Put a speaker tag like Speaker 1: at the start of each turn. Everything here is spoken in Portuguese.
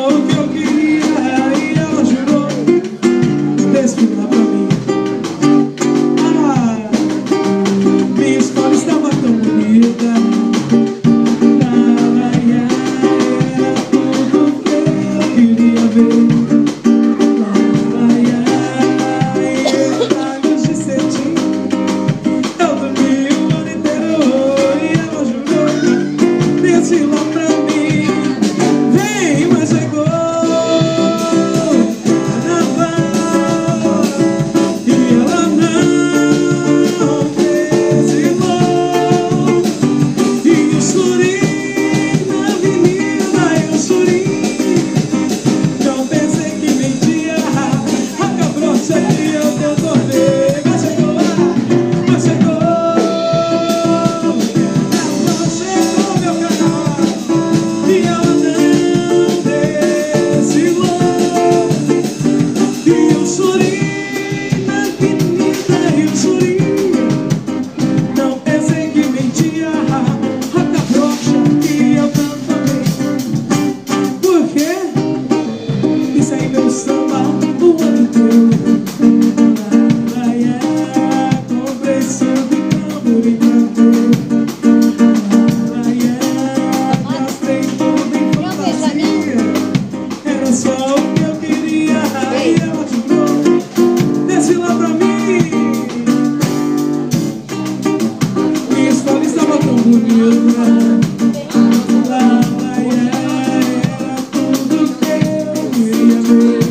Speaker 1: só o que eu queria e ela jurou desfilar pra mim. Ah, minha escola estava tão bonita. Era tudo que eu queria ver. Detalhes de cetim, eu dormi o ano inteiro e ela jurou desfilar pra mim. Vem, mas chegou carnaval e ela não desfilou. E o surim na avenida, e o surim, não pensei que mentia. A cabrocha que eu detonei. Mas chegou lá, mas chegou meu carnaval e ela não desfilou. E o surim na avenida, e o surim, não pensei que mentia. A cabrocha que eu tanto amei. Por quê? Isso aí meu samba o ano inteiro. Comprei samba e tamborim cantor. Gastei tudo em fantasia. Era só o que eu queria e ela jurou desfilar pra mim. Minha escola estava tão bonita. Era tudo que eu queria ver.